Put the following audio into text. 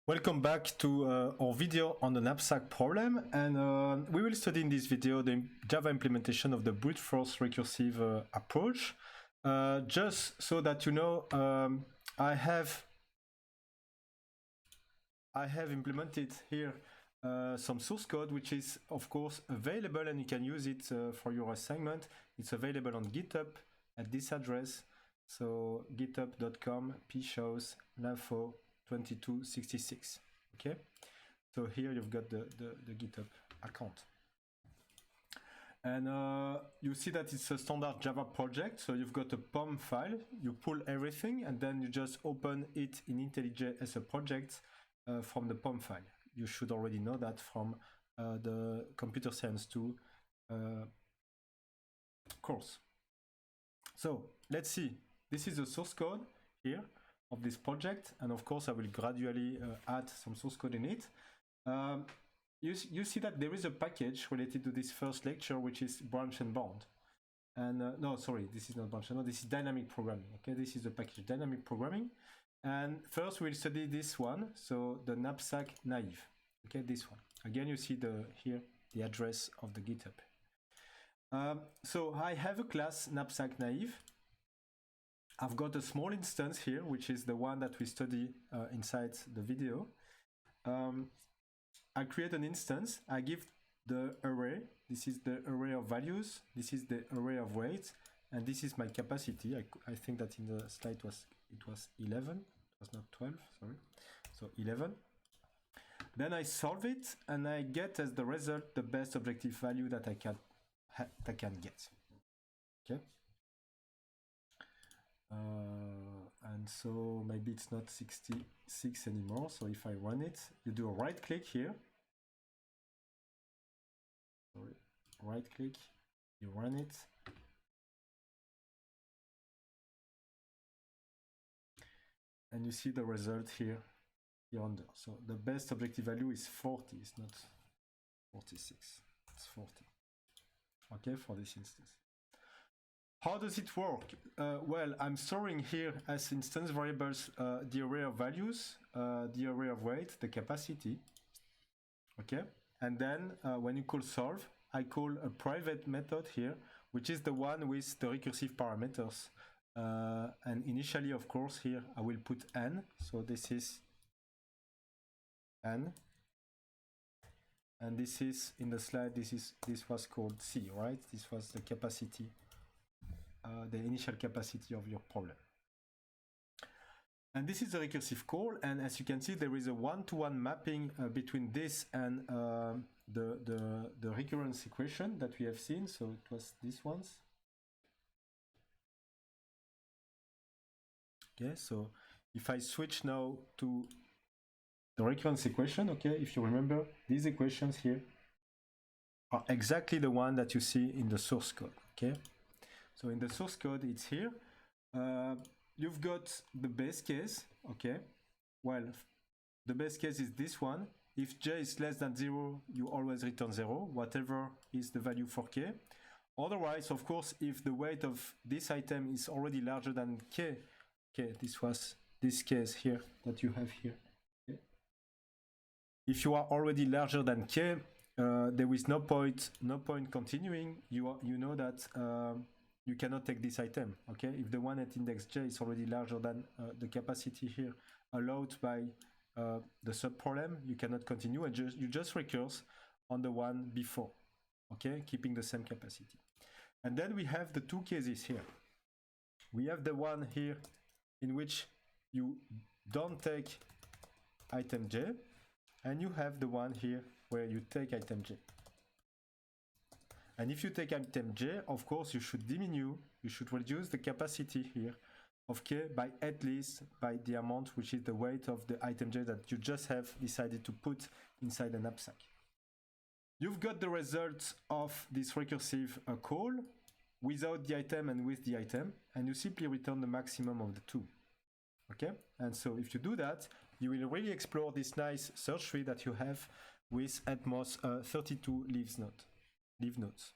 Welcome back to our video on the knapsack problem, and we will study in this video the Java implementation of the brute force recursive approach. Just so that you know, I have implemented here some source code which is of course available, and you can use it for your assignment. It's available on GitHub at this address, so github.com pshows lafo 2266. Okay, so here you've got the GitHub account, and you see that it's a standard Java project. So you've got a POM file, you pull everything, and then you just open it in IntelliJ as a project from the POM file. You should already know that from the Computer Science 2 course. So let's see, this is the source code here of this project, and of course I will gradually add some source code in it. You see that there is a package related to this first lecture, which is branch and bound. And no, sorry, this is not branch and bound, this is dynamic programming. Okay, this is the package dynamic programming. And first we'll study this one, so the knapsack naive. Okay, this one. Again, you see here the address of the GitHub. So I have a class knapsack naive. I've got a small instance here, which is the one that we study inside the video. I create an instance, I give the array, this is the array of values, this is the array of weights, and this is my capacity. I think that in the slide it was 11, it was not 12, sorry, so 11. Then I solve it, and I get as the result the best objective value that I can get. Okay. And so maybe it's not 66 anymore. So if I run it, you do a right click here. Sorry, right click, you run it. And you see the result here under. So the best objective value is 40, it's not 46, it's 40. Okay, for this instance. How does it work? Well, I'm storing here as instance variables the array of values, the array of weight, the capacity. Okay, and then when you call solve, I call a private method here, which is the one with the recursive parameters. And initially, of course, here I will put n. So this is n. And this is in the slide. This was called C, right? This was the capacity. The initial capacity of your problem. And this is a recursive call, and as you can see, there is a one-to-one mapping between this and the recurrence equation that we have seen. So it was these ones. Okay, so if I switch now to the recurrence equation, okay, if you remember, these equations here are exactly the one that you see in the source code. Okay. So in the source code, it's here. You've got the base case, okay? Well, the base case is this one. If j is less than 0, you always return 0, whatever is the value for k. Otherwise, of course, if the weight of this item is already larger than k, this was this case here that you have here. Okay? If you are already larger than k, there is no point continuing. You know that you cannot take this item. Okay, if the one at index j is already larger than the capacity here allowed by the subproblem, you cannot continue, and you just recurse on the one before. Okay, keeping the same capacity. And then we have the two cases here. We have the one here in which you don't take item j, and you have the one here where you take item j. And if you take item j, of course, you should reduce the capacity here of k by at least by the amount which is the weight of the item j that you just have decided to put inside the knapsack. You've got the results of this recursive call without the item and with the item, and you simply return the maximum of the two. Okay, and so if you do that, you will really explore this nice search tree that you have with at most 32 leaf nodes.